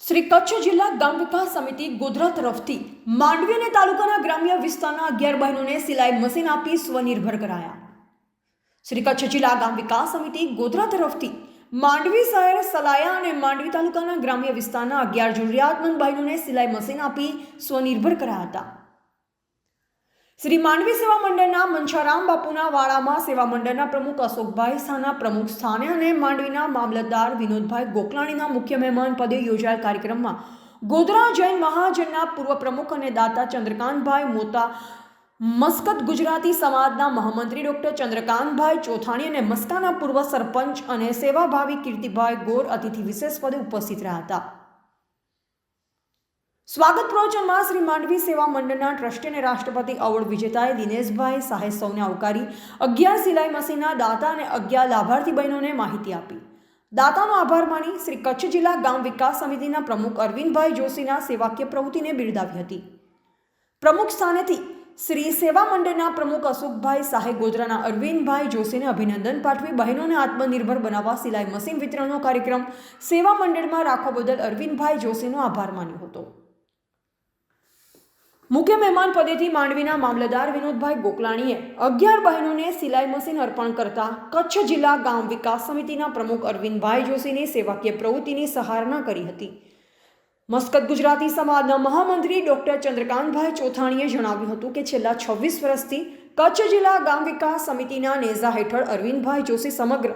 શ્રી કચ્છ જિલ્લા ગામ વિકાસ સમિતિ ગોધરા તરફથી માંડવી અને તાલુકાના ગ્રામ્ય વિસ્તારના 11 બહેનોને સિલાઈ મશીન આપી સ્વનિર્ભર કરાયા। શ્રી કચ્છ જિલ્લા ગામ વિકાસ સમિતિ ગોધરા તરફથી માંડવી શહેર, સલાયા અને માંડવી તાલુકાના ગ્રામ્ય વિસ્તારના 11 જરૂરિયાતમંદ બહેનોને સિલાઈ મશીન આપી સ્વનિર્ભર કરાયા હતા। શ્રી માંડવી સેવા મંડળના મંછારામ બાપુના વાડામાં સેવા મંડળના પ્રમુખ અશોકભાઈ શાહના પ્રમુખ સ્થાને અને માંડવીના મામલતદાર વિનોદભાઈ ગોકલાણીના મુખ્ય મહેમાન પદે યોજાયેલ કાર્યક્રમમાં ગોધરા જૈન મહાજનના પૂર્વ પ્રમુખ અને દાતા ચંદ્રકાંતભાઈ મોતા, મસ્કત ગુજરાતી સમાજના મહામંત્રી ડોક્ટર ચંદ્રકાંતભાઈ ચોથાણી અને મસ્કાના પૂર્વ સરપંચ અને સેવાભાવી કીર્તિભાઈ ગોર અતિથિ વિશેષ પદે ઉપસ્થિત રહ્યા હતા। સ્વાગત પ્રવચનમાં શ્રી માંડવી સેવા મંડળના ટ્રસ્ટી અને રાષ્ટ્રપતિ એવોર્ડ વિજેતા દિનેશભાઈ શાહે સૌને આવકારી 11 સિલાઈ મશીનના દાતા અને 11 લાભાર્થી બહેનોને માહિતી આપી। દાતાનો આભાર માની શ્રી કચ્છ જિલ્લા ગામ વિકાસ સમિતિના પ્રમુખ અરવિંદભાઈ જોશીના સેવાકીય પ્રવૃત્તિને બિરદાવી હતી। પ્રમુખ સ્થાનેથી શ્રી સેવા મંડળના પ્રમુખ અશોકભાઈ શાહે ગોધરાના અરવિંદભાઈ જોશીને અભિનંદન પાઠવી બહેનોને આત્મનિર્ભર બનાવવા સિલાઈ મશીન વિતરણનો કાર્યક્રમ સેવા મંડળમાં રાખવા બદલ અરવિંદભાઈ જોશીનો આભાર માન્યો હતો। મુખ્ય મહેમાન પદેથી માંડવીના મામલતદાર વિનોદભાઈ ગોકલાણીએ 11 બહેનોને સિલાઈ મશીન અર્પણ કરતા કચ્છ જિલ્લા ગામ વિકાસ સમિતિના પ્રમુખ અરવિંદભાઈ જોશીની સેવાકીય પ્રવૃત્તિની સરાહના કરી હતી। મસ્કત ગુજરાતી સમાજના મહામંત્રી ડોક્ટર ચંદ્રકાંતભાઈ ચોથાણીએ જણાવ્યું હતું કે છેલ્લા 26 વર્ષથી કચ્છ જિલ્લા ગામ વિકાસ સમિતિના નેજા હેઠળ અરવિંદભાઈ જોશી સમગ્ર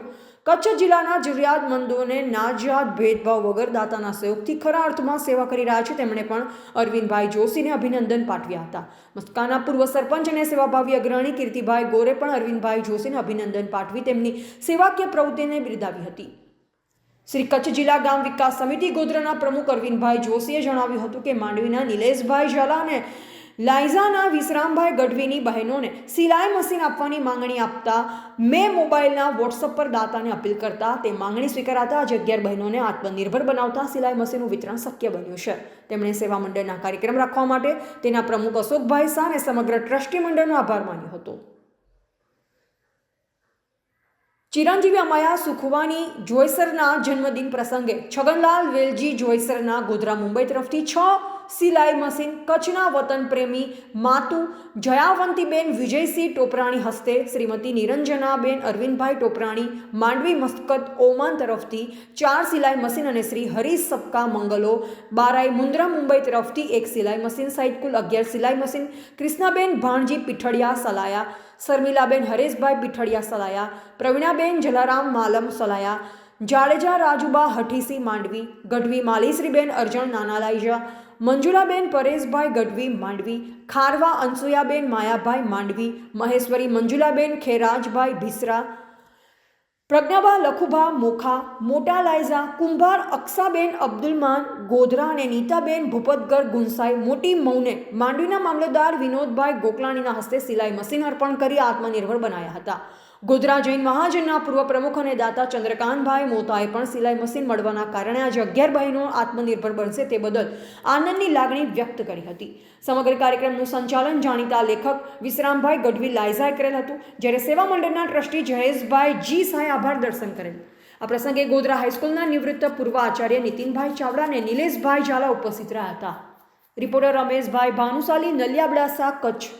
કચ્છ જિલ્લાના જરૂરિયાતમંદોને નાજાત ભેદભાવ વગર દાતાના સહયોગથી ખરા અર્થમાં સેવા કરી રહ્યા છે। તેમણે પણ અરવિંદભાઈ જોશીને અભિનંદન પાઠવ્યા હતા। મસ્કાના પૂર્વ સરપંચ અને સેવાભાવી અગ્રણી કીર્તિભાઈ ગોરે પણ અરવિંદભાઈ જોશીને અભિનંદન પાઠવી તેમની સેવાકીય પ્રવૃત્તિને બિરદાવી હતી। શ્રી કચ્છ જિલ્લા ગામ વિકાસ સમિતિ ગોધરાના પ્રમુખ અરવિંદભાઈ જોશીએ જણાવ્યું હતું કે માંડવીના નિલેશભાઈ ઝાલા અને લાયઝાના વિશ્રામભાઈ ગઢવીની બહેનોને સિલાઈ મશીન આપવાની માંગણી આપતા મેં મોબાઈલના વોટ્સઅપ પર દાતાને અપીલ કરતા તે માંગણી સ્વીકારાતા આજે 11 બહેનોને આત્મનિર્ભર બનાવતા સિલાઈ મશીનનું વિતરણ શક્ય બન્યું છે। તેમણે સેવા મંડળના કાર્યક્રમ રાખવા માટે તેના પ્રમુખ અશોકભાઈ શાહ અને સમગ્ર ટ્રસ્ટી મંડળનો આભાર માન્યો હતો। ચિરંજીવી અમાયા સુખવાની જોઈસરના જન્મદિન પ્રસંગે છગનલાલ વેલજી જોઈસરના ગોધરા મુંબઈ તરફથી 6 સિલાઈ મશીન કચ્છના વતન પ્રેમી માતુ જયાવંતીબેન વિજયસિંહ ટોપરાણી હસ્તે શ્રીમતી નિરંજનાબેન અરવિંદભાઈ ટોપરાણી માંડવી મસ્કત ઓમાન તરફથી 4 સિલાઈ મશીન અને શ્રી હરીશ સબકા મંગલો બારાઈ મુન્દ્રા મુંબઈ તરફથી 1 સિલાઈ મશીન સહિત કુલ 11 સિલાઈ મશીન કૃષ્ણાબેન ભાણજી પીઠડિયા સલાયા, શર્મિલાબેન હરેશભાઈ પીઠડિયા સલાયા, પ્રવીણાબેન જલારામ માલમ સલાયા, જાડેજા રાજુબા હઠીસી માંડવી, ગઢવી માલીશ્રીબેન અરજણ નાનાલાઈજા, મંજુલાબેન પરેશભાઈ ગઢવી માંડવી, ખારવા અનસુયાબેન માયાભાઈ માંડવી, મહેશ્વરી મંજુલાબેન ખેરાજભાઈ ભીસરા, પ્રજ્ઞાબા લખુભા મોખા, મોટા લાયઝા, કુંભાર અક્ષાબેન અબ્દુલમાન ગોધરા અને નીતાબેન ભૂપતગર ગુંસાઈ મોટી મૌને માંડવીના મામલતદાર વિનોદભાઈ ગોકલાણીના હસ્તે સિલાઈ મશીન અર્પણ કરી આત્મનિર્ભર બનાવ્યા હતા। ગોધરા જૈન મહાજનના પૂર્વ પ્રમુખ અને દાતા ચંદ્રકાંતભાઈ મોતાએ પણ સિલાઈ મશીન મળવાના કારણે આજે 11 બહેનો આત્મનિર્ભર બનશે તે બદલ આનંદની લાગણી વ્યક્ત કરી હતી। સમગ્ર કાર્યક્રમનું સંચાલન જાણીતા લેખક વિશ્રામભાઈ ગઢવી લાયઝાએ કરેલ હતું, જ્યારે સેવા મંડળના ટ્રસ્ટી જયેશભાઈ જી શાહે આભાર દર્શન કરેલ। આ પ્રસંગે ગોધરા હાઈસ્કૂલના નિવૃત્ત પૂર્વ આચાર્ય નીતિનભાઈ ચાવડા અને નિલેશભાઈ ઝાલા ઉપસ્થિત રહ્યા હતા। રિપોર્ટર રમેશભાઈ ભાનુશાલી, નલિયાબડાસા, કચ્છ।